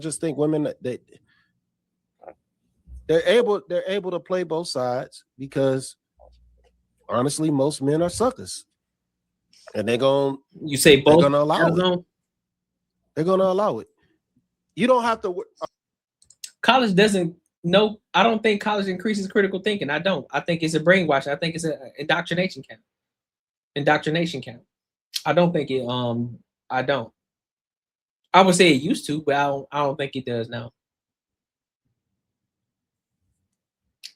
just think women they're able to play both sides because honestly, most men are suckers, and they're gonna allow it. They're gonna allow it. You don't have to. College doesn't. No, I don't think college increases critical thinking. I don't. I think it's a brainwash. I think it's an indoctrination camp. I don't think it. I don't. I would say it used to, but I don't think it does now.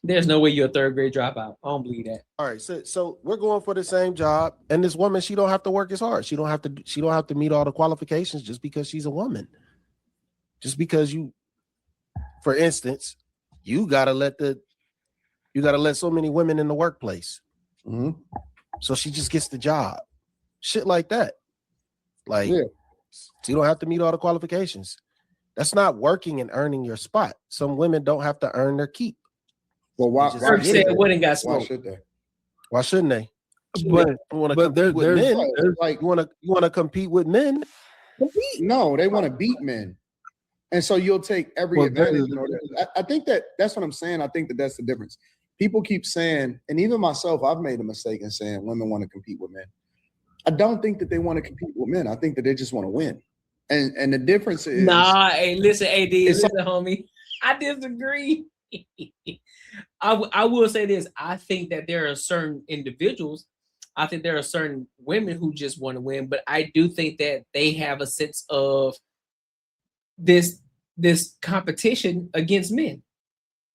There's no way you're a third grade dropout. I don't believe that. All right, so we're going for the same job, and this woman, she don't have to work as hard. She don't have to meet all the qualifications just because she's a woman. Just because you, for instance, you gotta let so many women in the workplace. Mm-hmm. So she just gets the job. Shit like that. Like, yeah. So you don't have to meet all the qualifications. That's not working and earning your spot. Some women don't have to earn their keep. Well, why shouldn't they? Why shouldn't they? But there's like you want to compete with men. No, they want to beat men, and so you'll take every advantage. I think that's what I'm saying. I think that's the difference. People keep saying, and even myself, I've made a mistake in saying women want to compete with men. I don't think that they want to compete with men. I think that they just want to win. And the difference is hey, listen, AD, listen, homie. I disagree. I will say this. I think that there are certain individuals, I think there are certain women who just want to win, but I do think that they have a sense of this competition against men.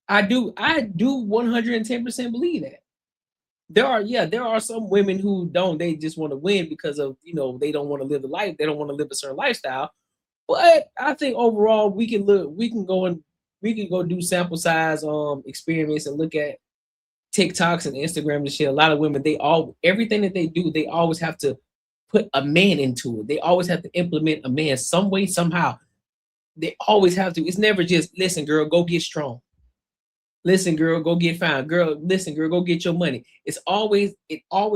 I do 110% believe that. There are some women who don't, they just want to win because of, they don't want to live the life, they don't want to live a certain lifestyle. But I think overall we can go do sample size experiments and look at TikToks and Instagram and shit. A lot of women, everything that they do, they always have to put a man into it. They always have to implement a man some way, somehow. They always have to. It's never just, listen, girl, go get strong. Listen, girl, go get fine. Girl, listen, girl, go get your money. It always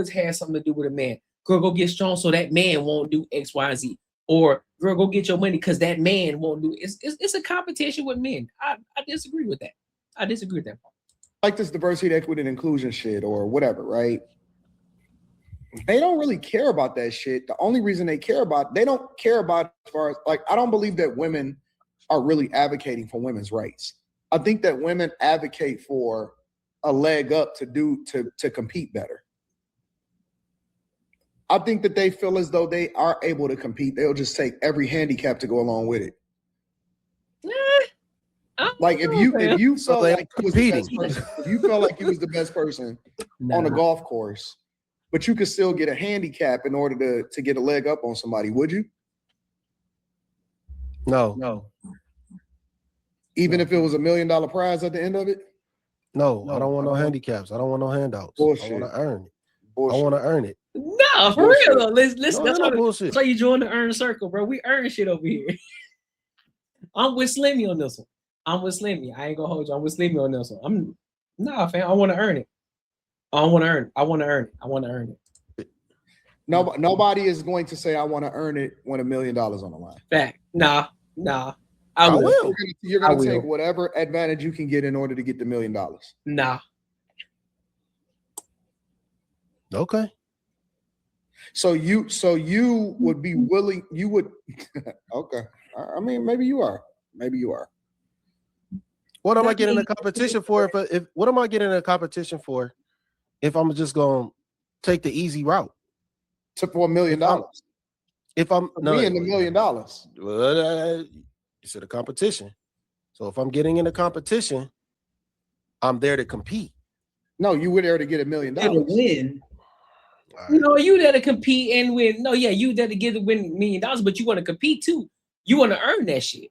has something to do with a man. Girl, go get strong so that man won't do X, Y, and Z. Or girl, go get your money because that man won't do it. It's a competition with men. I disagree with that. I disagree with that part. Like this diversity, equity, and inclusion shit or whatever, right? They don't really care about that shit. The only reason they don't care about as far as, like, I don't believe that women are really advocating for women's rights. I think that women advocate for a leg up to compete better. I think that they feel as though they are able to compete. They'll just take every handicap to go along with it. Like if you felt like you was the best person, if you felt like you was the best person on a golf course, but you could still get a handicap in order to get a leg up on somebody, would you? No. Even if it was $1 million prize at the end of it? No, I don't want no handicaps. I don't want no handouts. Bullshit. I want to earn it. Bullshit. I want to earn it. No, for real though. Listen, that's bullshit. why you join the earn circle, bro. We earn shit over here. I'm with Slimmy on this one. I ain't gonna hold you. I'm with Slimmy on this one. Fam. I want to earn it. I want to earn it. Nobody is going to say I want to earn it when $1 million on the line. Fact. Nah. I will. You're gonna take whatever advantage you can get in order to get the $1 million. Nah. Okay. So you would be willing, you would okay. I mean, maybe you are. What am I getting a competition for what am I getting a competition for if I'm just gonna take the easy route? For $1 million. If I'm being $1 million. Well, you said a competition. So if I'm getting in a competition, I'm there to compete. No, you were there to get $1 million. To win. Right. You there to compete and win. No, yeah, you there to get win $1 million, but you want to compete too. You want to earn that shit.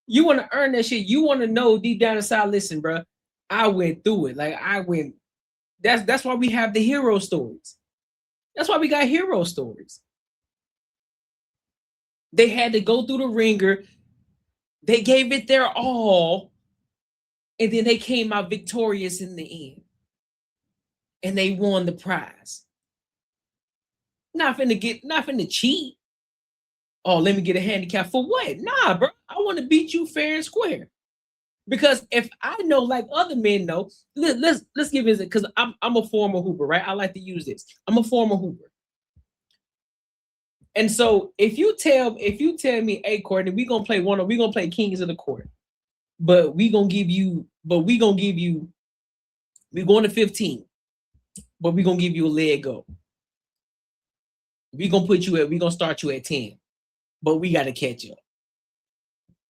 You want to earn that shit. You want to know deep down inside, listen, bro, I went through it. Like I went. That's why we have the hero stories. That's why we got hero stories. They had to go through the ringer. They gave it their all, and then they came out victorious in the end. And they won the prize. Not finna cheat oh, let me get a handicap for what? Nah, bro. I want to beat you fair and square. Because if I know, like other men know, let's give it, because I'm a former hooper, right? I like to use this. I'm a former hooper. And so if you tell me, hey, Courtney, we're gonna play Kings of the Court, but we're going to 15, but we're gonna give you a leg go. We're gonna start you at 10, but we gotta catch up.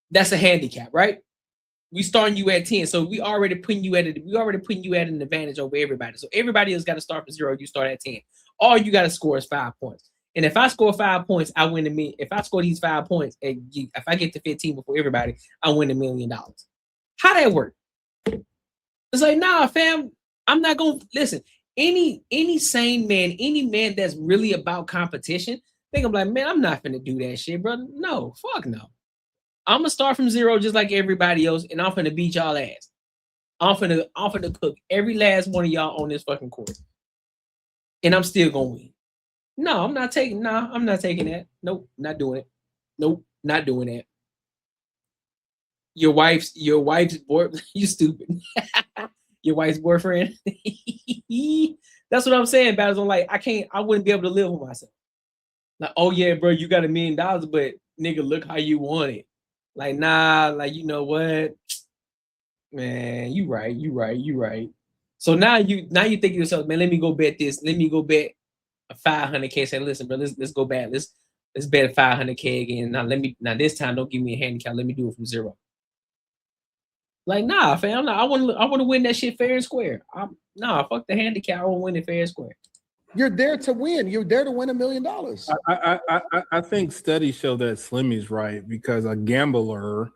That's a handicap, right? We starting you at 10, so we already putting you at an advantage over everybody. So everybody else got to start from 0. You start at 10. All you got to score is 5 points. And if I score 5 points, I win if I score these 5 points, and if I get to 15 before everybody, I win $1 million. How that work? It's like, nah, fam. I'm not gonna listen. Any sane man, any man that's really about competition, think I'm like, man, I'm not finna do that shit, brother. No, fuck no. I'm gonna start from 0 just like everybody else, and I'm finna beat y'all ass. I'm finna cook every last one of y'all on this fucking court, and I'm still gonna win. No, I'm not taking that. Nope, not doing it. Nope, not doing that. Your wife's boy, you stupid. Your wife's boyfriend. That's what I'm saying, Battles. I'm like, I wouldn't be able to live with myself. Like, oh yeah, bro, you got $1 million, but nigga, look how you want it. Like, nah, like, you know what? Man, you right. So now you think to yourself, man, let me go bet this. Let me go bet a 500K. Say, listen, bro, let's go back. Let's bet a 500K again. Now this time don't give me a handicap. Let me do it from 0. Like, nah, fam. I want to win that shit fair and square. Fuck the handicap. I want to win it fair and square. You're there to win. You're there to win $1 million. I think studies show that Slimmy's right, because a gambler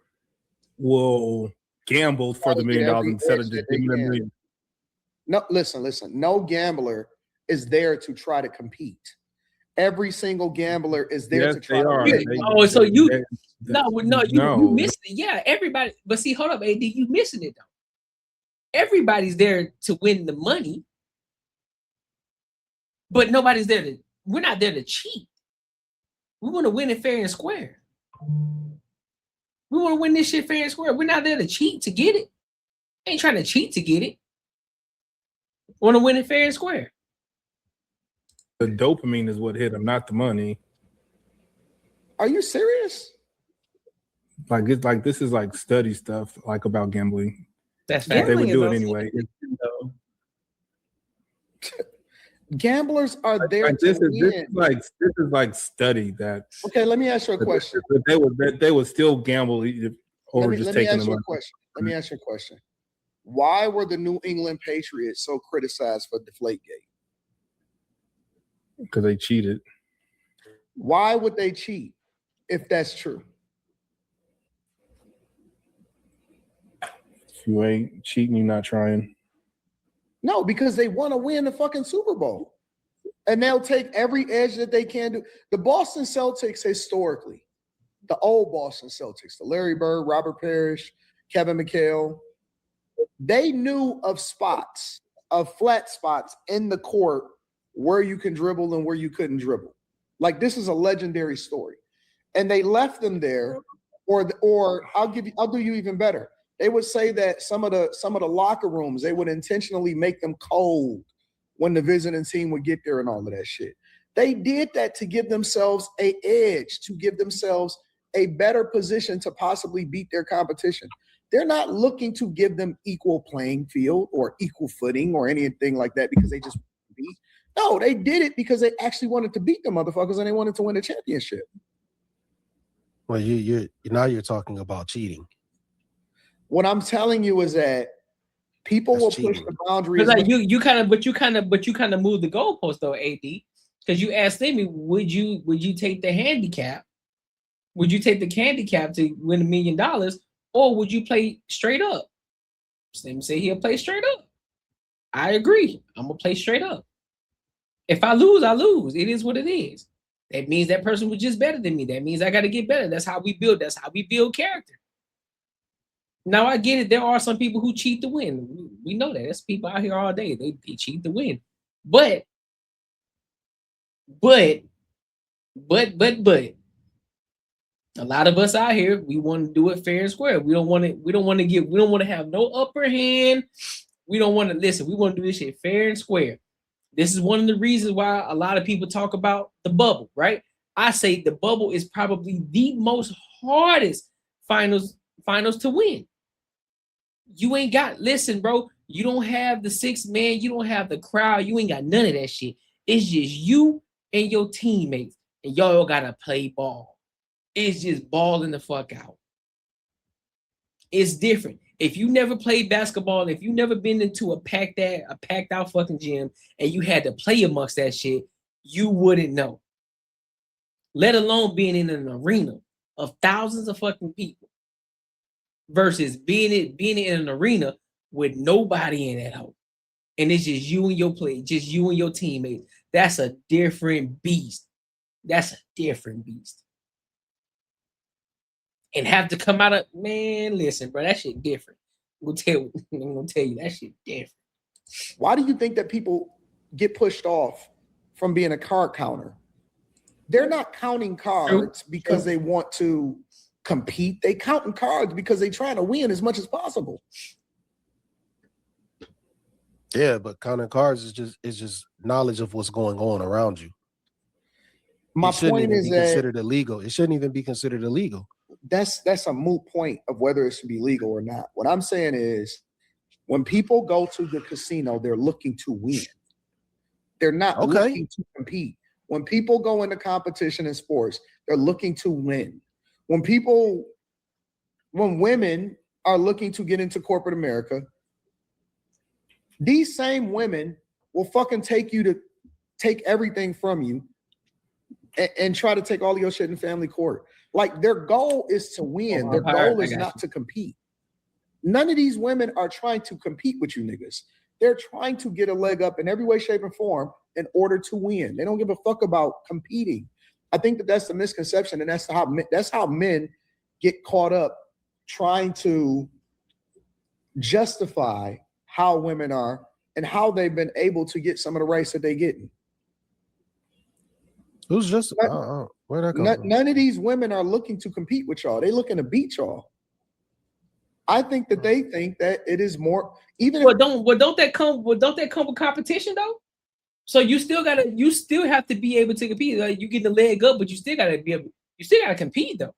will gamble for the $1 million instead of just giving $1 million. No, listen. No gambler is there to try to compete. Every single gambler is there to try to win. You missed it. Yeah, everybody. But see, hold up, AD, you missing it though. Everybody's there to win the money. But nobody's there we're not there to cheat. We want to win it fair and square. We want to win this shit fair and square. We're not there to cheat to get it. Ain't trying to cheat to get it. Want to win it fair and square. The dopamine is what hit them, not the money. Are you serious? Like, it's like, this is like study stuff, like, about gambling. That's fact. They would do it anyway. Gamblers are there like, to win. This is like study that. Okay, let me ask you a question. They would still gamble over just taking the money. Let me ask you a question. Why were the New England Patriots so criticized for Deflategate? Because they cheated. Why would they cheat if that's true? If you ain't cheating, you're not trying. No, because they want to win the fucking Super Bowl. And they'll take every edge that they can do. The Boston Celtics historically, the old Boston Celtics, the Larry Bird, Robert Parrish, Kevin McHale, they knew of spots, of flat spots in the court where you can dribble and where you couldn't dribble. Like, this is a legendary story. And they left them there, or I'll do you even better. They would say that some of the locker rooms, they would intentionally make them cold when the visiting team would get there and all of that shit. They did that to give themselves an edge, to give themselves a better position to possibly beat their competition. They're not looking to give them equal playing field or equal footing or anything like that because they just beat. No, they did it because they actually wanted to beat the motherfuckers and they wanted to win the championship. Well, you're talking about cheating. What I'm telling you is that people will push the boundaries. Like you kind of move the goalpost though, AD, because you asked me, would you take the handicap? Would you take the handicap to win $1 million, or would you play straight up? Slim say he'll play straight up. I agree. I'm gonna play straight up. If I lose, I lose. It is what it is. That means that person was just better than me. That means I got to get better. That's how we build. That's how we build character. Now I get it. There are some people who cheat to win. We know that. There's people out here all day. They cheat to win. But A lot of us out here, we want to do it fair and square. We don't want to have no upper hand. We don't want to listen. We want to do this shit fair and square. This is one of the reasons why a lot of people talk about the bubble, right? I say the bubble is probably the most hardest finals to win. You ain't got, listen, bro, you don't have the 6 man, you don't have the crowd, you ain't got none of that shit. It's just you and your teammates, and y'all gotta play ball. It's just balling the fuck out. It's different. If you never played basketball, if you never been into a packed out fucking gym, and you had to play amongst that shit, you wouldn't know. Let alone being in an arena of thousands of fucking people versus being in an arena with nobody in that hole. And it's just you and your play, just you and your teammates. That's a different beast. That's a different beast. And have to come out of, man, listen, bro, that shit different. I'm gonna tell you that shit different. Why do you think that people get pushed off from being a card counter? They're not counting cards because they want to compete. They counting cards because they're trying to win as much as possible. Yeah, but counting cards is just knowledge of what's going on around you. My point is that considered illegal. It shouldn't even be considered illegal. That's a moot point of whether it should be legal or not. What I'm saying is, when people go to the casino, they're looking to win. They're not looking to compete. When people go into competition in sports, they're looking to win. When women are looking to get into corporate America, these same women will fucking take everything from you and try to take all of your shit in family court. Like, their goal is to win. Their goal is not to compete. None of these women are trying to compete with you niggas. They're trying to get a leg up in every way, shape, and form in order to win. They don't give a fuck about competing. I think that that's the misconception, and that's how men get caught up trying to justify how women are and how they've been able to get some of the rights that they're getting. Who's just where'd that come from? None of these women are looking to compete with y'all. They looking to beat y'all. I think that they think that it is more even. Don't that come with competition though? So you still have to be able to compete. Like, you get the leg up, but you still gotta compete though.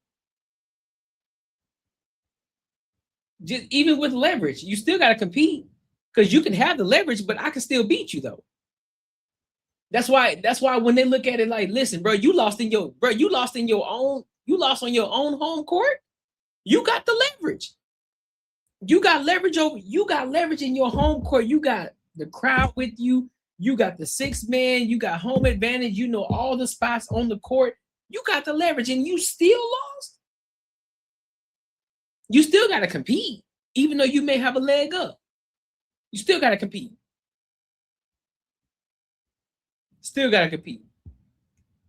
Just even with leverage, you still gotta compete because you can have the leverage, but I can still beat you though. That's why when they look at it like, listen, bro, you lost on your own home court. You got the leverage. You got leverage in your home court. You got the crowd with you. You got the 6 man. You got home advantage. You know all the spots on the court. You got the leverage, and you still lost. You still got to compete, even though you may have a leg up. You still got to compete. Still got to compete.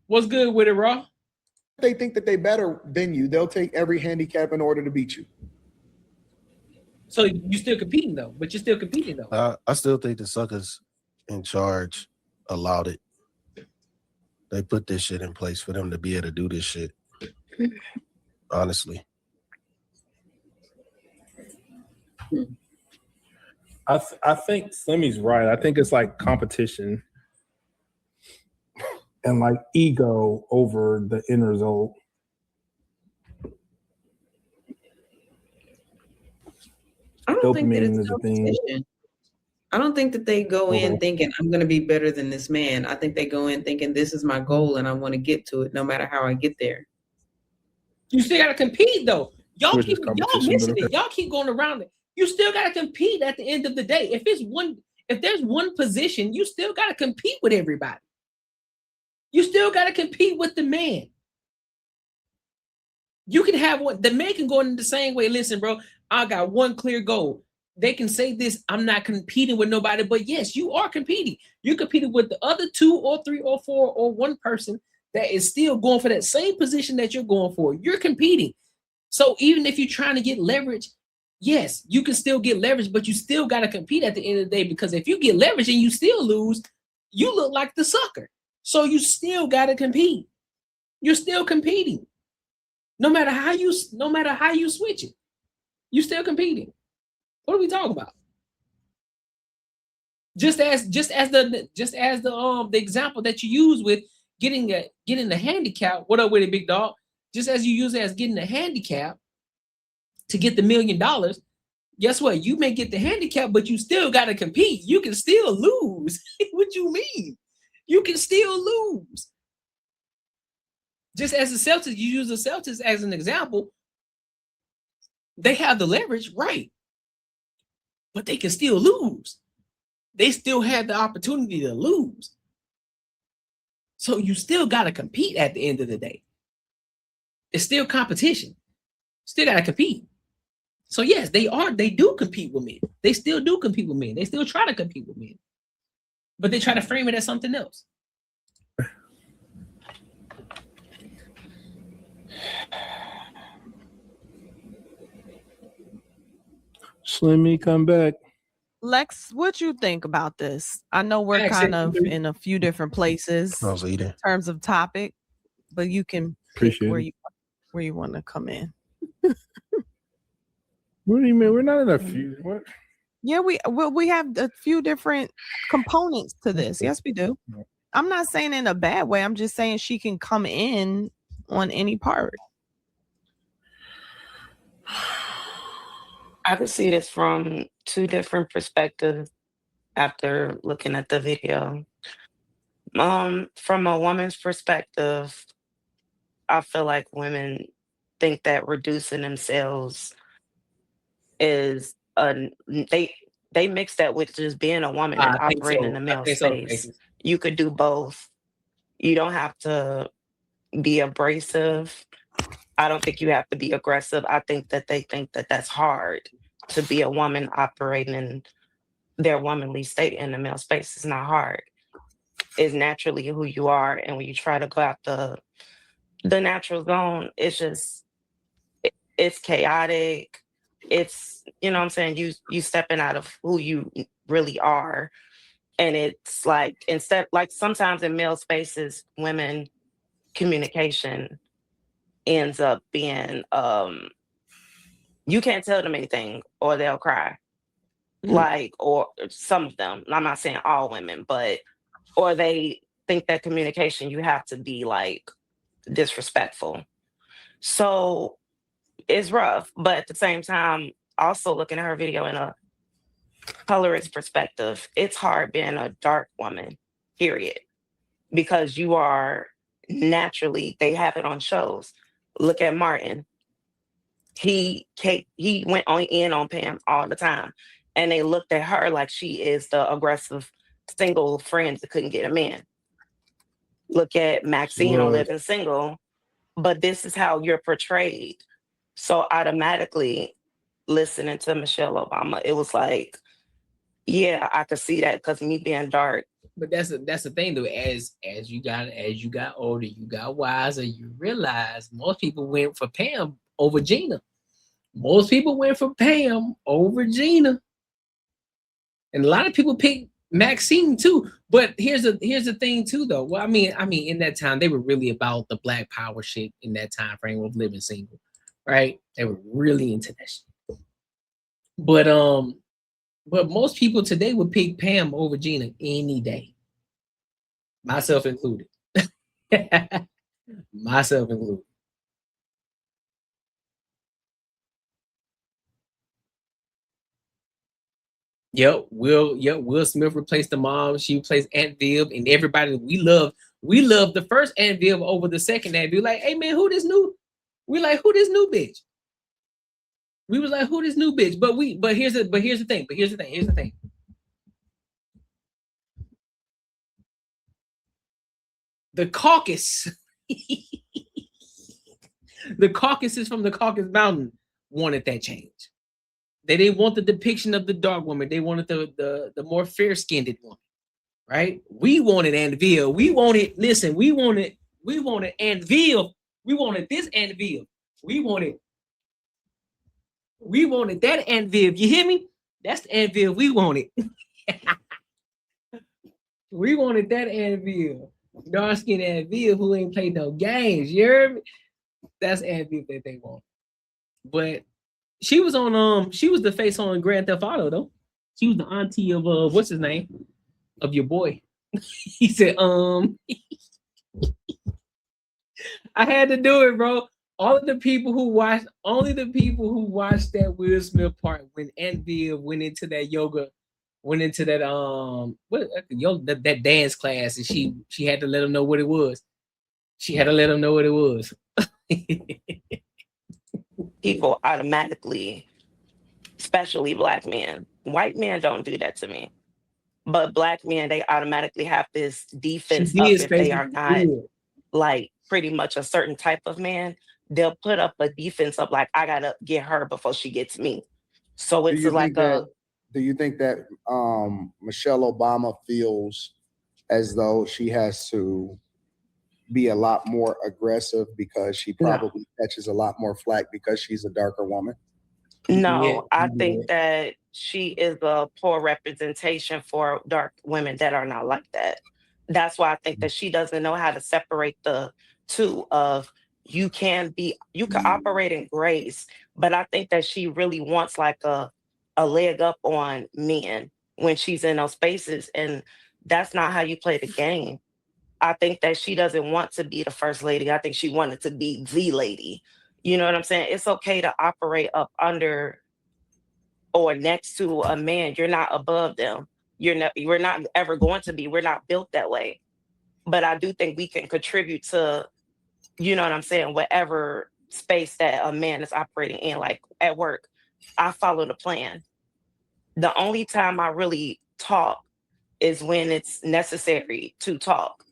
What's good with it, Raw? They think that they better than you. They'll take every handicap in order to beat you. So you still competing though, but you're still competing though. I still think the suckers in charge allowed it. They put this shit in place for them to be able to do this shit. Honestly. I think Slimmy's right. I think it's like competition and like ego over the end result. I don't think that it's competition. I don't think that they go in thinking I'm going to be better than this man. I think they go in thinking this is my goal and I want to get to it no matter how I get there. You still got to compete though. Y'all missing it. Y'all keep going around it. You still got to compete at the end of the day. If there's one position, you still got to compete with everybody. You still got to compete with the man. You can have one. The man can go in the same way. Listen, bro, I got one clear goal. They can say this, I'm not competing with nobody, but yes, you are competing. You're competing with the other 2 or 3 or 4 or 1 person that is still going for that same position that you're going for. You're competing. So even if you're trying to get leverage, yes, you can still get leverage, but you still got to compete at the end of the day, because if you get leverage and you still lose, you look like the sucker. So you still got to compete. You're still competing. No matter how you switch it, you still competing. What are we talking about? Just as the example that you use with getting the handicap. What up with it, big dog? Just as you use it as getting the handicap to get the $1 million. Guess what? You may get the handicap, but you still got to compete. You can still lose. What you mean? You can still lose. Just as the Celtics, you use the Celtics as an example. They have the leverage, right? But they can still lose. They still have the opportunity to lose. So you still got to compete at the end of the day. It's still competition. Still got to compete. So yes, they do compete with men. They still do compete with men. They still try to compete with men. But they try to frame it as something else. Slimmy, come back. Lex, what you think about this? I know we're kind of in a few different places in terms of topic, but you can pick where you want to come in. What do you mean? We're not in a few. What? Yeah, we have a few different components to this. Yes, we do. I'm not saying in a bad way. I'm just saying she can come in on any part. I could see this from two different perspectives after looking at the video. From a woman's perspective, I feel like women think that reducing themselves is they mix that with just being a woman and operating in the male space. You could do both. You don't have to be abrasive. I don't think you have to be aggressive. I think that they think that that's hard to be a woman operating in their womanly state in the male space. It's not hard. It's naturally who you are. And when you try to go out the natural zone, it's just, it's chaotic. It's, you know what I'm saying? You stepping out of who you really are. And it's like, instead, like sometimes in male spaces, women communication ends up being, you can't tell them anything or they'll cry. Like, or some of them, I'm not saying all women, but, or they think that communication, you have to be like disrespectful. So it's rough, but at the same time, also looking at her video in a colorist perspective, it's hard being a dark woman, period, because you are naturally, they have it on shows. Look at Martin. He went in on Pam all the time, and they looked at her like she is the aggressive single friend that couldn't get a man. Look at Maxine on Living Single, but this is how you're portrayed. So automatically, listening to Michelle Obama, it was like, yeah, I could see that because me being dark. But that's the thing though. As you got older, you got wiser. You realize most people went for Pam over Gina. Most people went for Pam over Gina, and a lot of people picked Maxine too. But here's the thing too, though. Well, I mean, in that time they were really about the Black Power shit in that time frame of living single, right? They were really into that shit. But most people today would pick Pam over Gina any day, myself included. Myself included. Will Smith replaced the mom. She replaced Aunt Viv, and everybody we love the first Aunt Viv over the second Aunt Viv. Like, hey man, who this new? We like, who this new bitch? We was like, who this new bitch? But here's the thing. The caucus, the caucuses from the Caucasus Mountain wanted that change. They didn't want the depiction of the dark woman. They wanted the more fair-skinned woman, right? We wanted Aunt Viv. We wanted Aunt Viv. We wanted this Aunt Viv. We wanted that Aunt Viv. You hear me? That's the Aunt Viv we wanted. We wanted that Aunt Viv. Dark-skinned Aunt Viv who ain't played no games. You heard me? That's Aunt Viv that they want. But she was on she was the face on Grand Theft Auto though. She was the auntie of what's his name? Of your boy. He said, I had to do it, bro. Only the people who watched that Will Smith part when Aunt Viv went into that yoga, went into that that dance class, and she had to let him know what it was. She had to let him know what it was. People automatically, especially black men, white men don't do that to me, but black men, they automatically have this defense up if they are not like pretty much a certain type of man. They'll put up a defense up like, I gotta get her before she gets me. So it's like do you think that Michelle Obama feels as though she has to be a lot more aggressive because she probably catches a lot more flack because she's a darker woman? No, I think that she is a poor representation for dark women that are not like that. That's why I think that she doesn't know how to separate the two of you can operate in grace, but I think that she really wants like a leg up on men when she's in those spaces, and that's not how you play the game. I think that she doesn't want to be the first lady. I think she wanted to be the lady. You know what I'm saying? It's okay to operate up under or next to a man. You're not above them. We're not ever going to be. We're not built that way. But I do think we can contribute to, you know what I'm saying, whatever space that a man is operating in. Like at work, I follow the plan. The only time I really talk is when it's necessary to talk.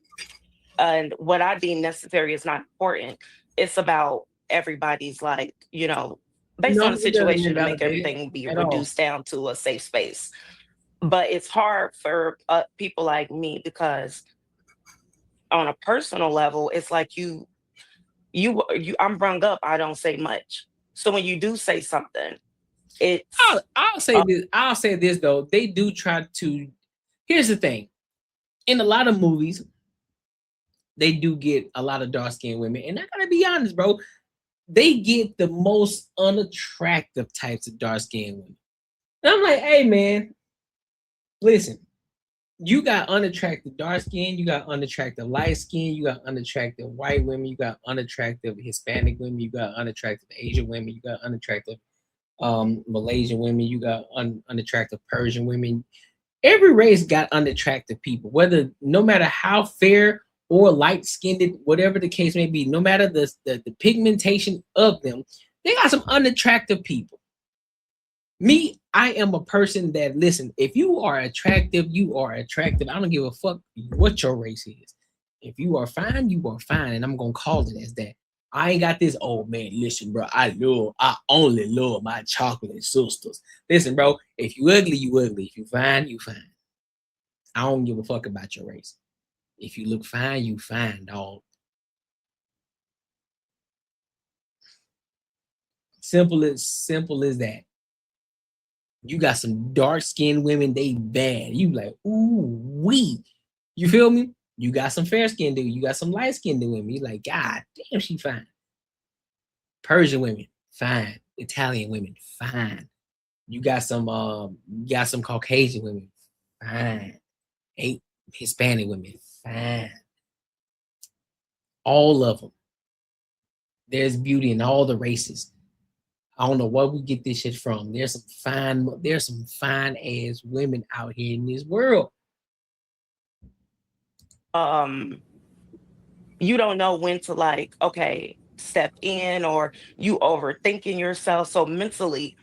And what I deem necessary is not important. It's about everybody's, like, you know, based on the situation, to make everything be reduced down to a safe space. But it's hard for people like me because on a personal level, it's like I'm brung up, I don't say much. So when you do say something, it's I'll say this though. They do try to. Here's the thing. In a lot of movies, they do get a lot of dark-skinned women. And I gotta be honest, bro. They get the most unattractive types of dark-skinned women. And I'm like, hey man, listen, you got unattractive dark skin, you got unattractive light skin, you got unattractive white women, you got unattractive Hispanic women, you got unattractive Asian women, you got unattractive Malaysian women, you got unattractive Persian women. Every race got unattractive people, whether no matter how fair or light skinned, whatever the case may be, no matter the pigmentation of them, they got some unattractive people. Me, I am a person that, listen, if you are attractive, you are attractive. I don't give a fuck what your race is. If you are fine, you are fine. And I'm going to call it as that. I ain't got this, oh man, listen, bro, I only love my chocolate sisters. Listen, bro, if you ugly, you ugly. If you fine, you fine. I don't give a fuck about your race. If you look fine, you fine, dog. Simple as that. You got some dark-skinned women, they bad. You like, ooh, wee. You feel me? You got some fair-skinned dude. You got some light-skinned women. You like, God damn, she fine. Persian women, fine. Italian women, fine. You got some Caucasian women, fine. Hispanic women, fine. All of them. There's beauty in all the races. I don't know where we get this shit from. There's some fine ass women out here in this world. You don't know when to, like, okay, step in, or you overthinking yourself. So mentally,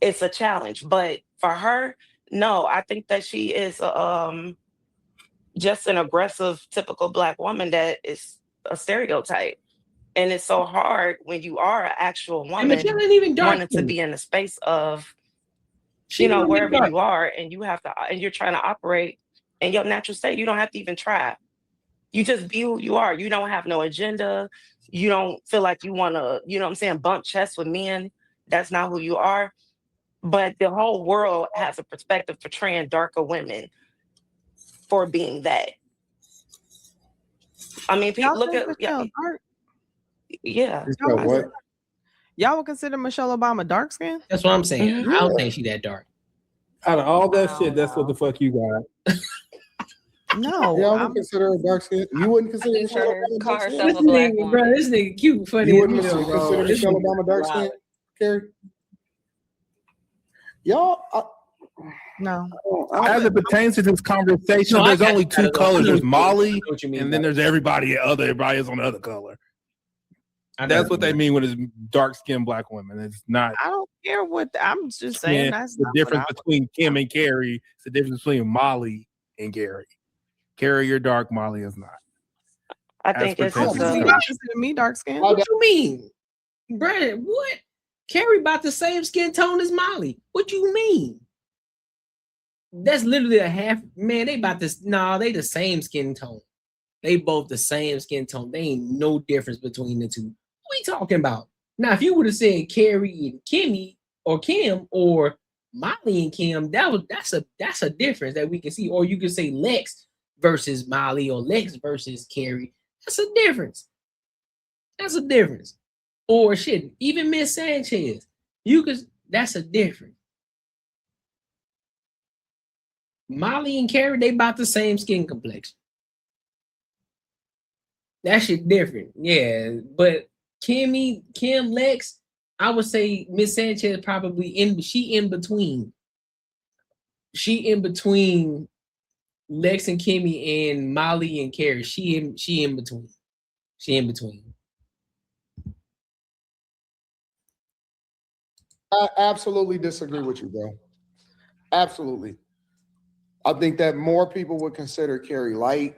it's a challenge. But for her, no, I think that she is just an aggressive, typical Black woman that is a stereotype. And it's so hard when you are an actual woman wanting to be in the space of, you know, wherever you are, and you're trying to operate in your natural state. You don't have to even try. You just be who you are. You don't have no agenda. You don't feel like you want to, you know what I'm saying, bump chests with men. That's not who you are. But the whole world has a perspective portraying darker women for being that. I mean, people look at, Yeah. What? Y'all would consider Michelle Obama dark skin? That's what I'm saying. I don't think she that dark. Out of all that shit, that's what the fuck you got. No, Yeah, I would consider her dark skin. You wouldn't consider Michelle Obama dark skin? This nigga, bro, this nigga cute, funny. You wouldn't consider Michelle Obama dark skin, Carrie? Y'all, no. As it pertains to this conversation, there's only two colors. There's Molly, and then there's everybody is on the other color. That's what they mean when it's dark-skinned black women. It's not. I don't care what I'm just saying. That's the difference between Kim and Carrie. It's the difference between Molly and Gary. Carrie, you're dark. Molly is not. I think it's me dark skin. What you mean, Brandon? What? Carrie about the same skin tone as Molly. What you mean? That's literally a half. Man, they about this. No, they the same skin tone. They both the same skin tone. They ain't no difference between the two. What are we talking about? Now, if you would have said Carrie and Kimmy or Kim or Molly and Kim, that's a difference that we can see. Or you could say Lex versus Molly or Lex versus Carrie. That's a difference. That's a difference. Or shit, even Miss Sanchez. That's a difference. Molly and Carrie, they about the same skin complexion. That shit different. Yeah. But Kim, Lex, I would say Miss Sanchez probably in between. She in between Lex and Kimmy and Molly and Carrie. She in between. She in between. I absolutely disagree with you, bro. Absolutely. I think that more people would consider Carrie light.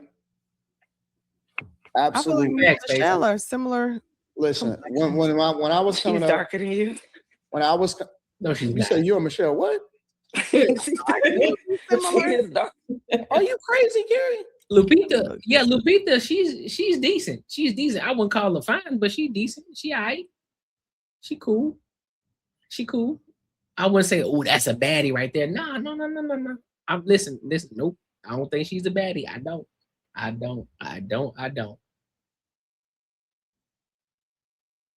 Absolutely. I feel like Michelle are similar. Listen, when I was coming up, darker than you. When I was, no, she's you not. said you and Michelle, what? Are you crazy, Carrie? Lupita, yeah, Lupita, she's decent. She's decent. I wouldn't call her fine, but she's decent. She all right. She cool. She cool. I wouldn't say, oh, that's a baddie right there. No. Listen, nope. I don't think she's a baddie. I don't.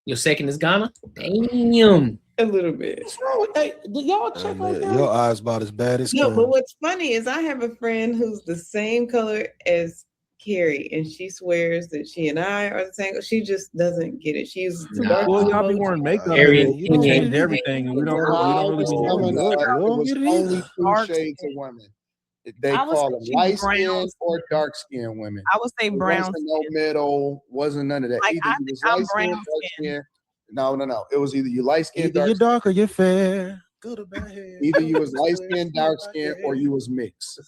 Your second is Ghana? Damn. A little bit. What's wrong with that? Y'all check on that? Your eyes about as bad as No, but what's funny is I have a friend who's the same color as Carrie, and she swears that she and I are the same. She just doesn't get it. She's dark. Well, y'all be wearing makeup. You don't change everything, and we don't really be coming up. It was only two shades of women. They call them light skin or dark skin women. I would say brown. Wasn't no middle. Wasn't none of that. Like, either you was light skin, dark skin. No. It was either you light skin, either you're dark or you're fair. Good or bad. Either you was light skin, dark skin, or you was mixed.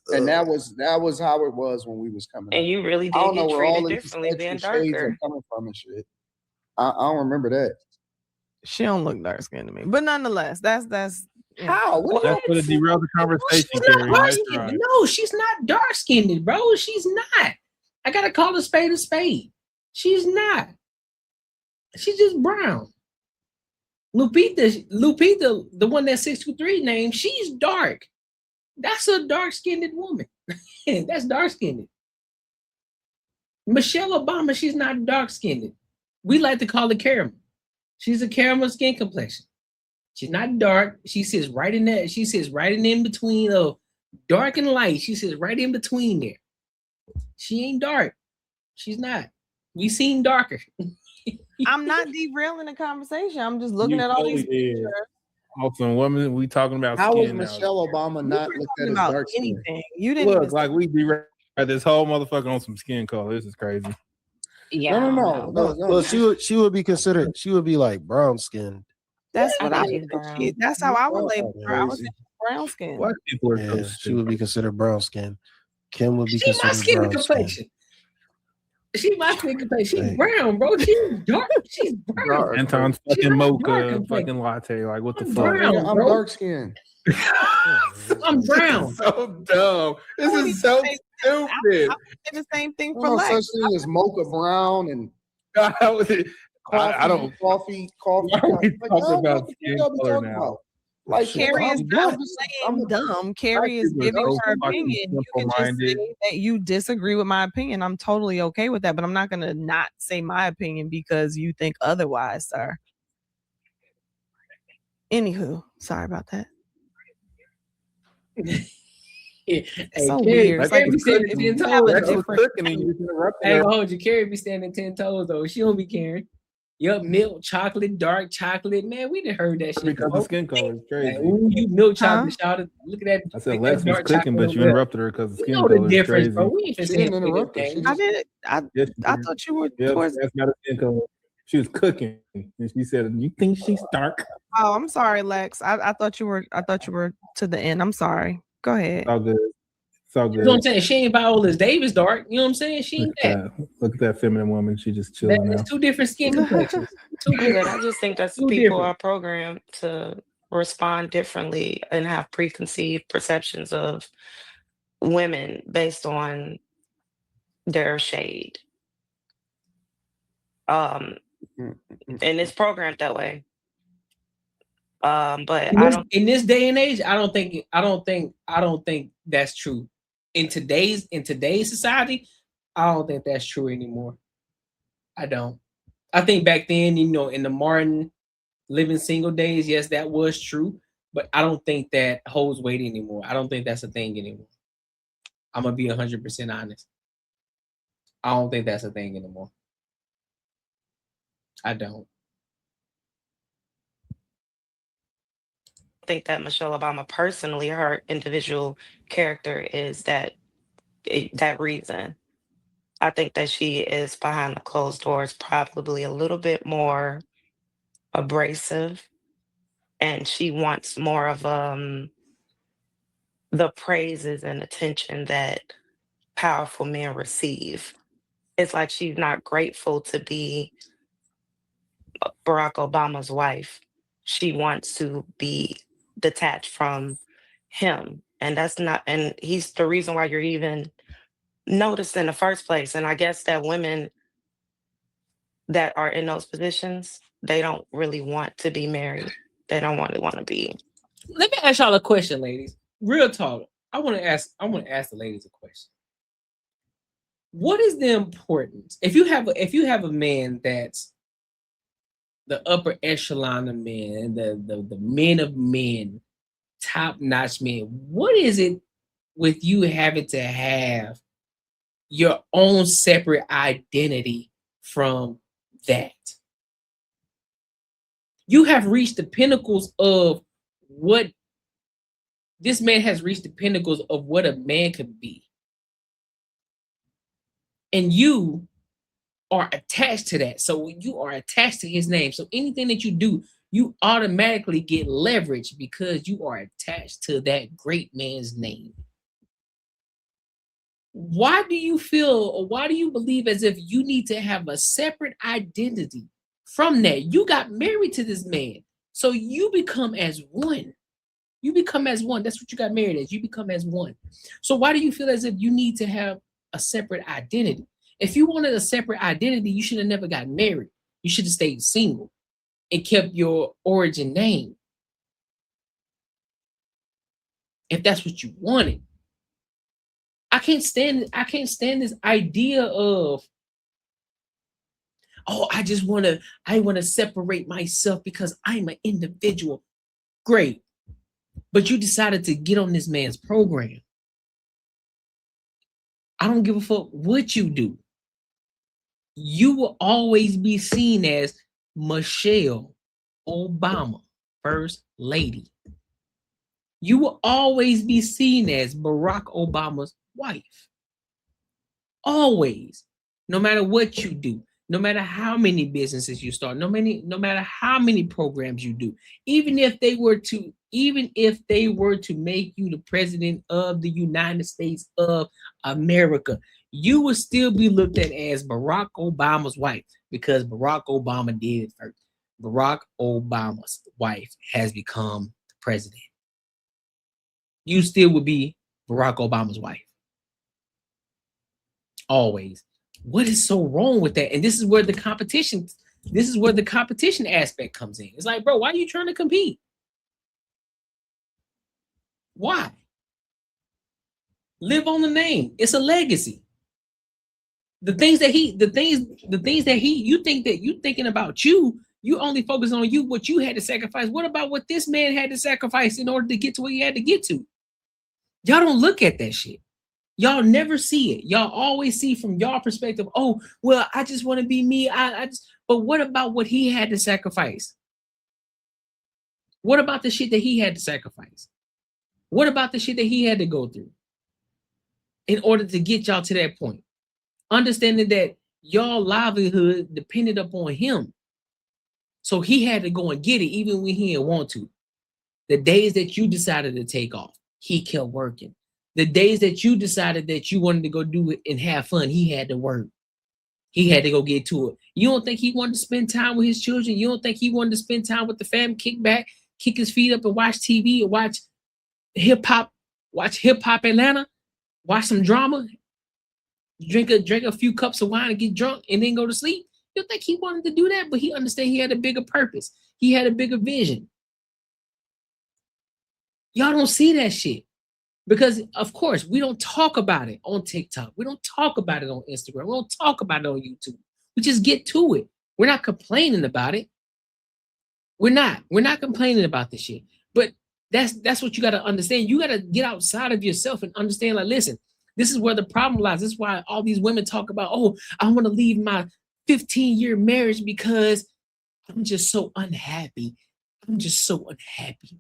And that was how it was when we was coming. And you really did get treated differently being darker. Coming from and shit. I don't remember that. She don't look dark skinned to me, but nonetheless, that's how. That's what derailed the conversation, Carrie. No, she's not dark skinned, bro. She's not. I gotta call a spade a spade. She's not. She's just brown. Lupita, the one that 623 name, she's dark. That's a dark-skinned woman. That's dark-skinned. Michelle Obama, she's not dark-skinned. We like to call her caramel. She's a caramel skin complexion. She's not dark. She sits right in there. She sits right in between of dark and light. She sits right in between there. She ain't dark. She's not. We seen darker. I'm not derailing the conversation. I'm just looking at all these pictures. Awesome women, we talking about how skin was Michelle Obama not looked at as dark skin? You didn't look like we derailed this whole motherfucker on some skin color. This is crazy. Yeah. No. Well, she would be considered. She would be like brown skinned. That's what I would. That's how I would label her. I was brown skin. White people are so she would be considered brown skin. Kim would be considered my skin brown complexion. She's my skin complexion. She's brown, bro. She's dark. She's brown. Anton's fucking mocha, fucking latte. Like what the fuck? Brown, I'm dark skinned. I'm brown. So dumb. This is so stupid. I the same thing for Lex. Such thing as mocha brown and I don't. coffee. Why are we talking about skin color now? Like Carrie is not playing dumb. Carrie is giving her opinion. You can just say that you disagree with my opinion. I'm totally okay with that, but I'm not gonna not say my opinion because you think otherwise, sir. Anywho, sorry about that. Hey, so Carrie, weird. It's Carrie like be standing 10 toes. I ain't gonna hold you. Carrie be standing 10 toes though. She don't be caring. Yup, milk chocolate, dark chocolate. Man, we done heard that shit because of skin color. It's crazy. Like, ooh, you milk chocolate, shout it. Look at that. I said Lex was cooking, but you interrupted her because of skin know color. the difference, Crazy. bro. We ain't She didn't interrupt her. I did. I thought you were towards. That's not a skin color. She was cooking, and she said, "You think she's dark?" Oh, I'm sorry, Lex. I thought you were. I thought you were to the end. I'm sorry. Go ahead. It's all good. It's all good. You know what I'm saying? She ain't Viola Davis dark. You know what I'm saying? She ain't that. Look at that feminine woman. She just chilling now. It's two different skin complexions. I just think that's people are programmed to respond differently and have preconceived perceptions of women based on their shade. And it's programmed that way. But in this day and age, I don't think that's true. In today's society, I don't think that's true anymore. I don't. I think back then, you know, in the Martin living single days, yes, that was true, but I don't think that holds weight anymore. I don't think that's a thing anymore. I'm gonna be 100% honest. I don't think that's a thing anymore. I don't. think that Michelle Obama personally, her individual character is that reason. I think that she is behind the closed doors, probably a little bit more abrasive, and she wants more of the praises and attention that powerful men receive. It's like she's not grateful to be Barack Obama's wife. She wants to be detached from him, and that's not, and he's the reason why you're even noticed in the first place. And I guess that women that are in those positions, they don't really want to be married. They don't really want to be. Let me ask y'all a question, ladies. Real talk. I want to ask the ladies a question. What is the importance if you have a man that's the upper echelon of men, the men of men, top-notch men? What is it with you having to have your own separate identity from that? You have reached the pinnacles of what this man has reached, the pinnacles of what a man could be. And you are attached to that. So you are attached to his name. So anything that you do, you automatically get leverage because you are attached to that great man's name. Why do you feel, or why do you believe as if you need to have a separate identity from that? You got married to this man, so you become as one. You become as one. That's what you got married as. You become as one. So why do you feel as if you need to have a separate identity? If you wanted a separate identity, you should have never got married. You should have stayed single and kept your origin name. If that's what you wanted. I can't stand this idea of, oh, I want to separate myself because I'm an individual. Great. But you decided to get on this man's program. I don't give a fuck what you do. You will always be seen as Michelle Obama, First Lady. You will always be seen as Barack Obama's wife. Always. No matter what you do, no matter how many businesses you start, no matter how many programs you do, even if they were to make you the president of the United States of America, you would still be looked at as Barack Obama's wife because Barack Obama did it first. Barack Obama's wife has become the president. You still would be Barack Obama's wife. Always. What is so wrong with that? And this is where the competition aspect comes in. It's like, bro, why are you trying to compete? Why? Live on the name. It's a legacy. The things that he, you think that you thinking about you only focus on you, what you had to sacrifice. What about what this man had to sacrifice in order to get to where he had to get to? Y'all don't look at that shit. Y'all never see it. Y'all always see from y'all perspective, oh, well, I just want to be me. But what about what he had to sacrifice? What about the shit that he had to sacrifice? What about the shit that he had to go through in order to get y'all to that point? Understanding that y'all livelihood depended upon him. So he had to go and get it even when he didn't want to. The days that you decided to take off, he kept working. The days that you decided that you wanted to go do it and have fun, he had to work. He had to go get to it. You don't think he wanted to spend time with his children? You don't think he wanted to spend time with the family, kick back, kick his feet up and watch TV and watch hip hop Atlanta, watch some drama, drink a few cups of wine and get drunk and then go to sleep? You think he wanted to do that? But he understood he had a bigger purpose. He had a bigger vision. Y'all don't see that shit. Because, of course, we don't talk about it on TikTok. We don't talk about it on Instagram. We don't talk about it on YouTube. We just get to it. We're not complaining about it. We're not complaining about this shit. But that's what you got to understand. You got to get outside of yourself and understand, like, listen, this is where the problem lies. This is why all these women talk about, oh, I want to leave my 15-year marriage because I'm just so unhappy. I'm just so unhappy.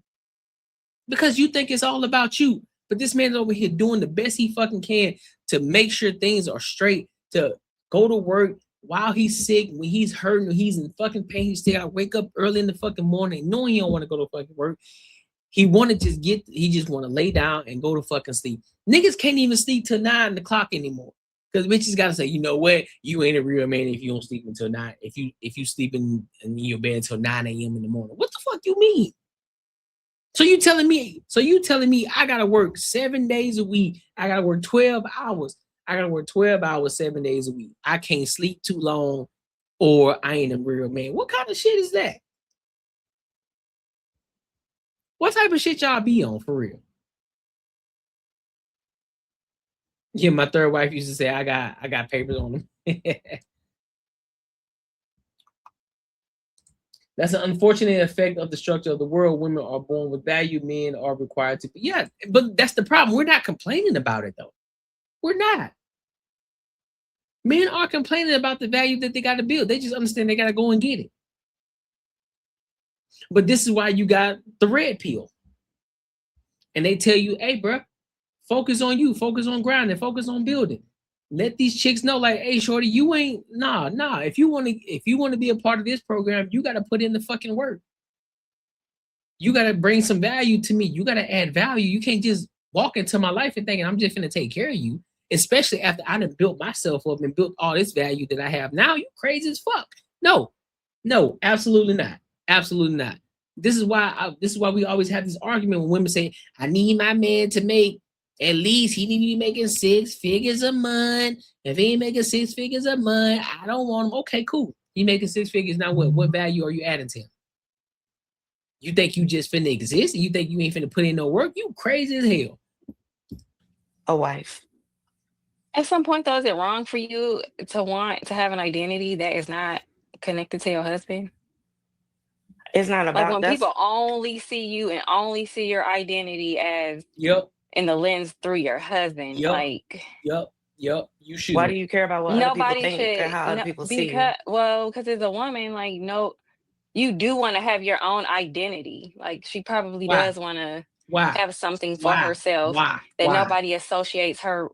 Because you think it's all about you. But this man's over here doing the best he fucking can to make sure things are straight, to go to work while he's sick, when he's hurting, when he's in fucking pain. He still gotta wake up early in the fucking morning, knowing he don't want to go to fucking work. He just want to lay down and go to fucking sleep. Niggas can't even sleep till 9 o'clock anymore. Because bitches gotta say, you know what? You ain't a real man if you don't sleep until 9. If you sleep in your bed until 9 a.m. in the morning. What the fuck you mean? So you telling me I gotta work 7 days a week. I gotta work 12 hours. I gotta work 12 hours, 7 days a week. I can't sleep too long, or I ain't a real man. What kind of shit is that? What type of shit y'all be on for real? Yeah, my third wife used to say I got papers on them. That's an unfortunate effect of the structure of the world. Women are born with value. Men are required to be. Yeah, but that's the problem. We're not complaining about it, though. We're not. Men are complaining about the value that they got to build. They just understand they got to go and get it. But this is why you got the red pill. And they tell you, hey, bro, focus on you. Focus on grinding. Focus on building. Let these chicks know, like, hey, shorty, you ain't nah. If you want to be a part of this program, you got to put in the fucking work. You got to bring some value to me. You got to add value. You can't just walk into my life and thinking I'm just gonna take care of you, especially after I done built myself up and built all this value that I have now. You crazy as fuck. No, absolutely not. Absolutely not. This is why we always have this argument when women say, I need my man to make at least he need to be making 6 figures a month. If he ain't making 6 figures a month, I don't want him. Okay, cool. He making 6 figures. Now what value are you adding to him? You think you just finna exist? And you think you ain't finna put in no work? You crazy as hell. A wife. At some point, though, is it wrong for you to want to have an identity that is not connected to your husband? It's not about like when people only see you and only see your identity as in the lens through your husband. You should. Why do you care about what other people think and how other people see you? Well, because as a woman, like, no, you do want to have your own identity. Like, she probably does want to have something for herself that nobody associates her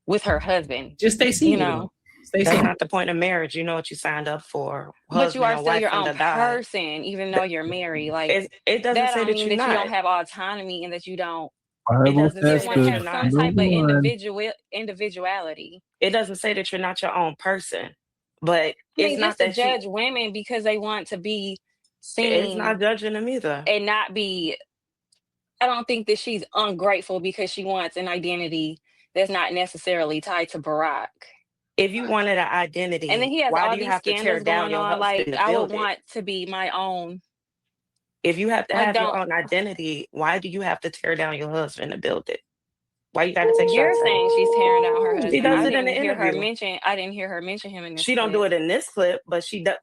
with her husband. Just stay single. You know, that's not the point of marriage. You know what you signed up for. But you are still your own person, even though you're married. Like, it doesn't say that you don't have autonomy and that you don't. It doesn't say that you have some type of individuality. It doesn't say that you're not your own person, but it's not to judge women because they want to be seen. It's not judging them either, and not be. I don't think that she's ungrateful because she wants an identity that's not necessarily tied to Barack. If you wanted an identity, and then he has why all do you these have to tear down your on? Like, I would want to be my own If you have to have your own identity, why do you have to tear down your husband to build it? Why you got to take You're shots? saying she's tearing down her husband. She does I it in the didn't hear her interview. mention. I didn't hear her mention him in this. She don't do it in this clip, but she does.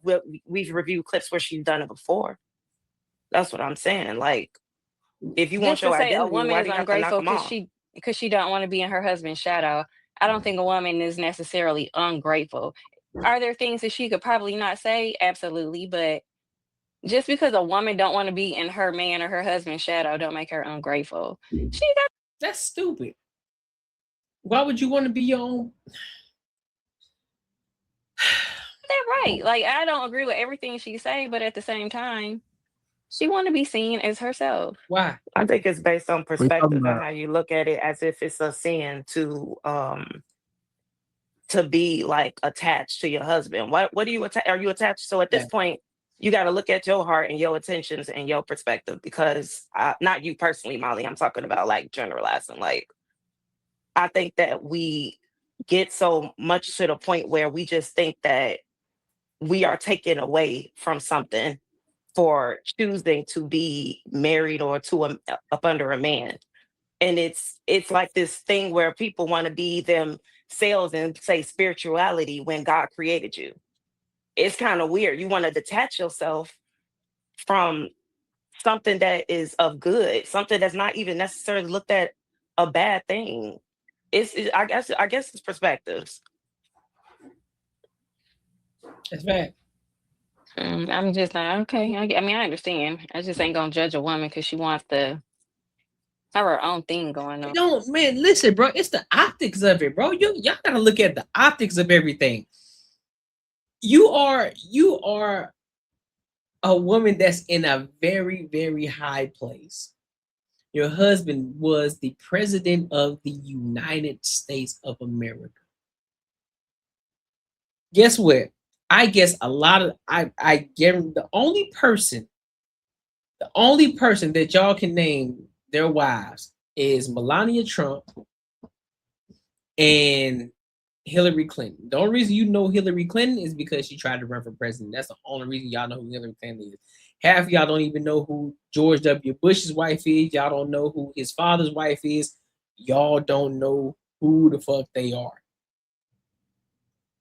We've reviewed clips where she's done it before. That's what I'm saying. Like, if you want Just to your say a identity, woman why is do you have to knock ungrateful them off? because she don't want to be in her husband's shadow. I don't think a woman is necessarily ungrateful. Are there things that she could probably not say? Absolutely, but just because a woman don't want to be in her man or her husband's shadow don't make her ungrateful. That's stupid. Why would you want to be your own? That right. Like, I don't agree with everything she say, but at the same time, she want to be seen as herself. Why? I think it's based on perspective and how you look at it, as if it's a sin to be like attached to your husband. What do you are you attached? So at this point, you got to look at your heart and your intentions and your perspective, because not you personally, Molly. I'm talking about like generalizing. Like, I think that we get so much to the point where we just think that we are taken away from something for choosing to be married or up under a man. And it's like this thing where people want to be themselves and say spirituality when God created you. It's kind of weird. You want to detach yourself from something that is of good, something that's not even necessarily looked at a bad thing. I guess it's perspectives. That's bad. I'm just like, okay. I mean, I understand. I just ain't gonna judge a woman because she wants to have her own thing going on. No, man, listen, bro. It's the optics of it, bro. Y'all gotta look at the optics of everything. You are a woman that's in a very, very high place. Your husband was the president of the United States of America. Guess what? I guess a lot of I guarantee the only person that y'all can name their wives is Melania Trump and Hillary Clinton. The only reason you know Hillary Clinton is because she tried to run for president. That's the only reason y'all know who Hillary Clinton is. Half of y'all don't even know who George W. Bush's wife is. Y'all don't know who his father's wife is. Y'all don't know who the fuck they are,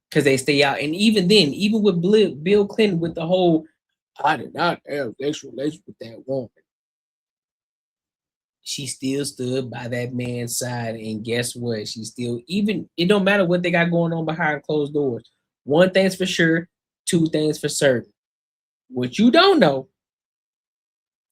because they stay out. And even then, even with Bill Clinton, with the whole, I did not have sexual relations with that woman, she still stood by that man's side. And guess what? She still, even, it don't matter what they got going on behind closed doors. One thing's for sure, two things for certain. What you don't know,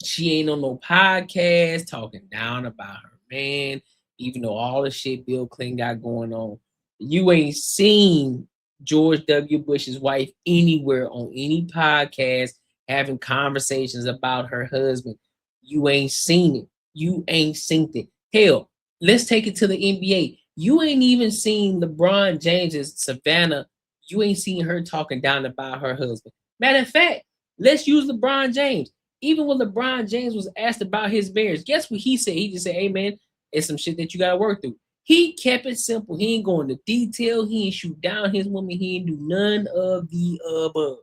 she ain't on no podcast talking down about her man, even though all the shit Bill Clinton got going on. You ain't seen George W. Bush's wife anywhere on any podcast having conversations about her husband. You ain't seen it. You ain't seen it. Hell, let's take it to the NBA. You ain't even seen LeBron James's Savannah. You ain't seen her talking down about her husband. Matter of fact, let's use LeBron James. Even when LeBron James was asked about his marriage, guess what he said? He just said, hey, man, it's some shit that you got to work through. He kept it simple. He ain't going into detail. He ain't shoot down his woman. He ain't do none of the above.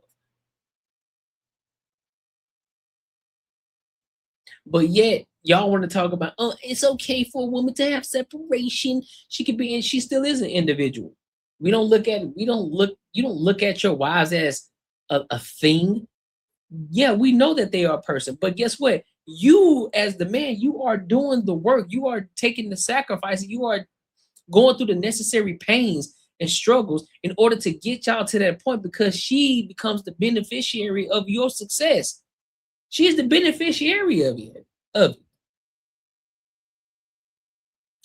But yet, y'all want to talk about, oh, it's okay for a woman to have separation. She could be, and she still is an individual. You don't look at your wives as a thing. Yeah, we know that they are a person, but guess what? You, as the man, you are doing the work. You are taking the sacrifice. You are going through the necessary pains and struggles in order to get y'all to that point, because she becomes the beneficiary of your success. She is the beneficiary of it.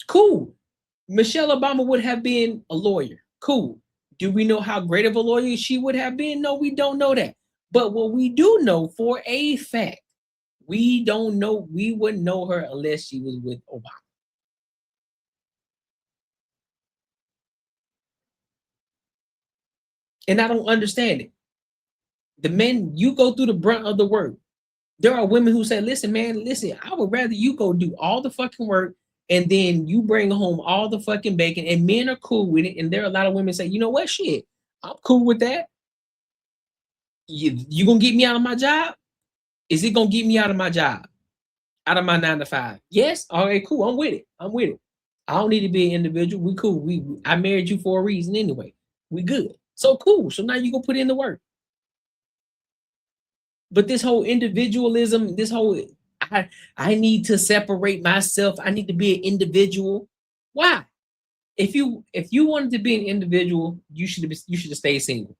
Cool. Michelle Obama would have been a lawyer. Cool. Do we know how great of a lawyer she would have been? No, we don't know that. But what we do know for a fact, we wouldn't know her unless she was with Obama. And I don't understand it. The men, you go through the brunt of the work. There are women who say, listen, man, I would rather you go do all the fucking work and then you bring home all the fucking bacon, and men are cool with it. And there are a lot of women say, you know what, shit, I'm cool with that. You gonna get me out of my job? Is it gonna get me out of my job, out of my 9 to 5? Yes. All right, cool. I'm with it. I don't need to be an individual. We cool. I married you for a reason anyway. We good. So cool. So now you go put in the work. But this whole individualism, this whole I need to separate myself. I need to be an individual. Why? If you wanted to be an individual, you should have stayed single.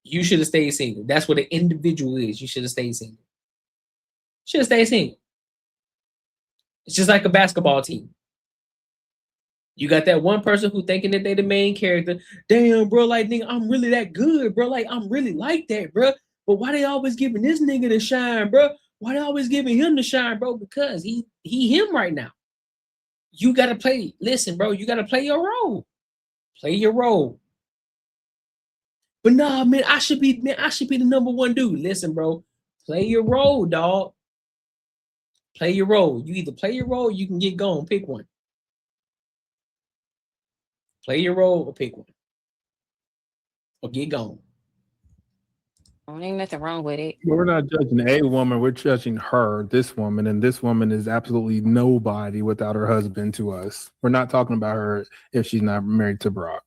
You should have stayed single. That's what an individual is. You should have stayed single. Should have stayed single. It's just like a basketball team. You got that one person who thinking that they the main character. Damn, bro, like nigga, I'm really that good, bro. Like I'm really like that, bro. But why they always giving this nigga the shine, bro? Why they always giving him the shine, bro? Because he him right now. You gotta play. Listen, bro, you gotta play your role. Play your role. But nah, man, I should be the number one dude. Listen, bro, play your role, dog. Play your role. You either play your role or you can get gone. Pick one. Play your role or pick one. Or get gone. There ain't nothing wrong with it. We're not judging a woman, we're judging her, this woman, and this woman is absolutely nobody without her husband to us. We're not talking about her if she's not married to Brock.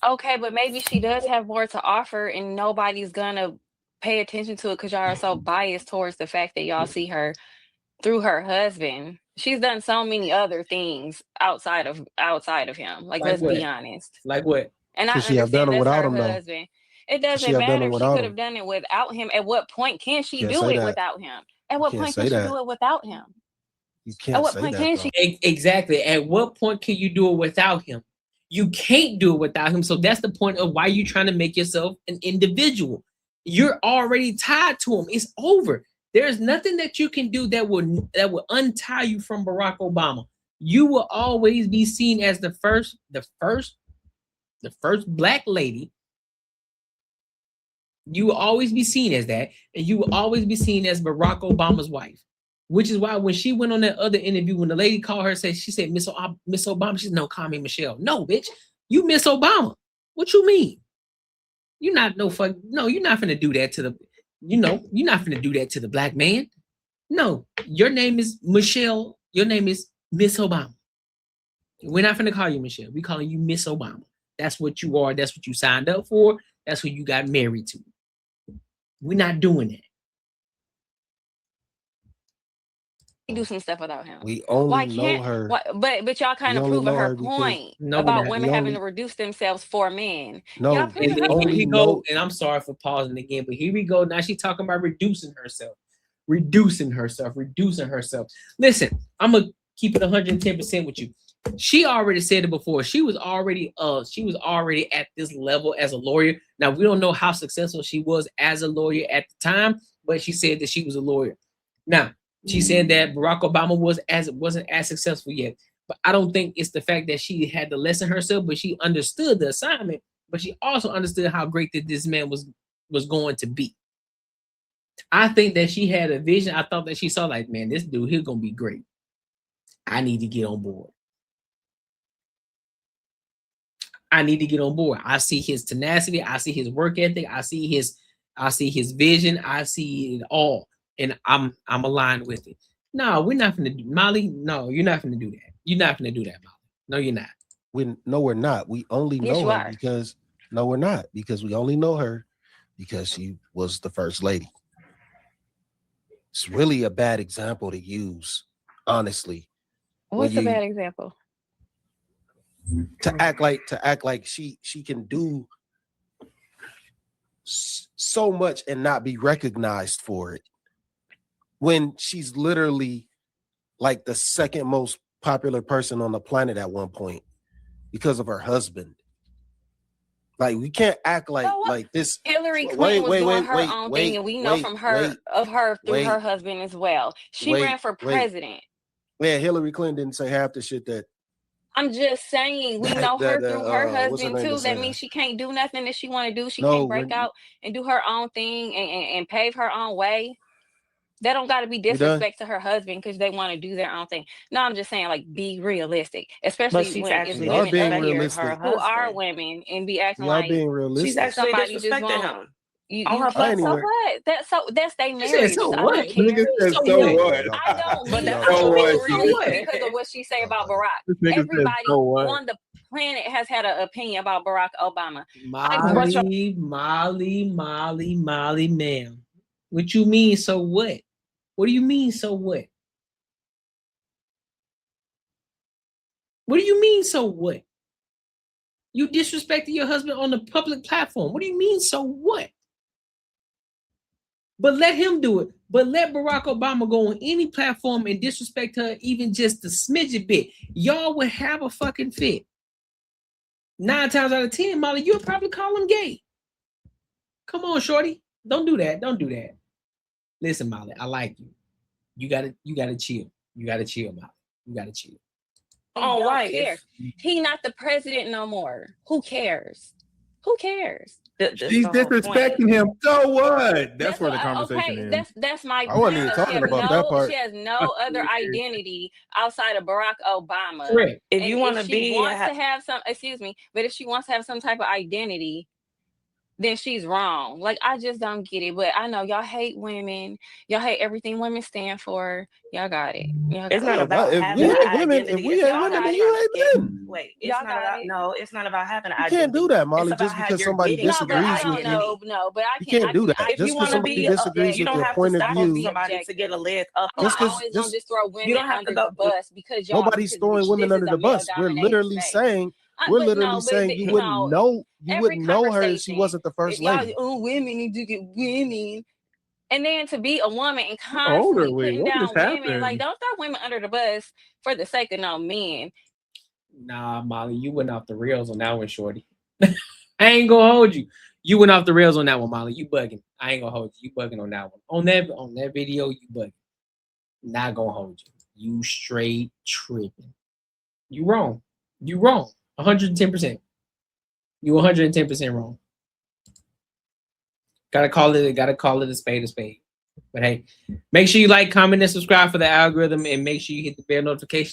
Okay, but maybe she does have more to offer and nobody's gonna pay attention to it because y'all are so biased towards the fact that y'all see her through her husband. She's done so many other things outside of him. Like let's be honest. Like what? And I she have done understand it that's without her him, though? husband. It doesn't matter if she could have done it without him. At what point can she do it without him? At what point can she do it without him? You can't. At what point can she? Exactly. At what point can you do it without him? You can't do it without him. So that's the point of why you're trying to make yourself an individual. You're already tied to him. It's over. There's nothing that you can do that will untie you from Barack Obama. You will always be seen as the first black lady. You will always be seen as that, and you will always be seen as Barack Obama's wife. Which is why when she went on that other interview, when the lady called her, she said, Miss Obama. She said, no, call me Michelle. No, bitch, you Miss Obama. What you mean? You're not you're not finna do that to you're not finna do that to the black man. No, your name is Michelle. Your name is Miss Obama. We're not finna call you Michelle. We're calling you Miss Obama. That's what you are. That's what you signed up for. That's who you got married to. We're not doing that. Do some stuff without him. We only know her. But y'all kind of proving her point about women having to reduce themselves for men. No, and here we go. And I'm sorry for pausing again, but here we go. Now she's talking about reducing herself. Listen, I'm gonna keep it 110% with you. She already said it before. She was already at this level as a lawyer. Now we don't know how successful she was as a lawyer at the time, but she said that she was a lawyer. Now she said that Barack Obama wasn't as successful yet. But I don't think it's the fact that she had to lessen herself, but she understood the assignment, but she also understood how great that this man was going to be. I think that she had a vision. I thought that she saw like, man, this dude, he's gonna be great. I need to get on board. I see his tenacity. I see his work ethic. I see his vision. I see it all. And I'm aligned with it. No, we're not gonna do Molly. No, you're not gonna do that. You're not gonna do that, Molly. No, you're not. We're not. We only know her because we're not, because we only know her because she was the first lady. It's really a bad example to use, honestly. What's a bad example? To act like she can do so much and not be recognized for it, when she's literally like the second most popular person on the planet at one point because of her husband. Like we can't act like this. Hillary Clinton was doing her own thing, and we know from her through her husband as well. She ran for president. Yeah, Hillary Clinton didn't say half the shit that. I'm just saying, we know her through her husband too. That means she can't do nothing that she want to do. She can't break out and do her own thing and pave her own way. That don't got to be disrespect to her husband because they want to do their own thing. No, I'm just saying, like, be realistic, especially when it's women up here who are women and be acting like being realistic. She's actually disrespecting him. You, On her but so anywhere. what? That's their She marriage. said, so I what? don't care. Nigga said, So so what? what? I don't But leave. that's I so don't what? agree So with what? you because of what she say about Barack. This nigga said, Everybody so what? on the planet has had an opinion about Barack Obama. Molly, ma'am. What you mean, so what? What do you mean, so what? What do you mean, so what? You disrespected your husband on the public platform. What do you mean, so what? But let him do it. But let Barack Obama go on any platform and disrespect her even just a smidget bit. Y'all would have a fucking fit. 9 times out of 10, Molly, you'll probably call him gay. Come on, shorty. Don't do that. Don't do that. Listen, Molly, I like you. You gotta chill. You gotta chill, Molly. You gotta chill. Don't care. He not the president no more. Who cares? Who cares? She's disrespecting him. So what? That's where the conversation is. That's my I wasn't even point. talking about that part. She has no other identity outside of Barack Obama. Correct. If you want to be, but if she wants to have some type of identity, then she's wrong. Like, I just don't get it. But I know y'all hate women. Y'all hate everything women stand for. Y'all got it. It's not about having an identity. If we hate women, then you hate men. Wait, it's not about it's not about having an You identity. can't do that, Molly, It's just about how because you're somebody getting disagrees with you. No, but I You can't do that. If Just you because want to somebody be, disagrees you with don't your have point to of stop view. somebody to get a leg up. I'm not always gonna just throw women under the bus because y'all. Nobody's throwing women under the bus. We're literally saying you wouldn't know her if she wasn't the first lady. Women need to get women. And then to be a woman and constantly putting down women, like, don't throw women under the bus for the sake of no men. Nah, Molly, you went off the rails on that one, shorty. I ain't gonna hold you. You went off the rails on that one, Molly. You bugging. I ain't gonna hold you. You bugging on that one. On that video, you bugging. Not gonna hold you. You straight tripping. You wrong. You wrong. 110%. You 110% wrong. Gotta call it a spade a spade. But hey, make sure you like, comment, and subscribe for the algorithm, and make sure you hit the bell notifications.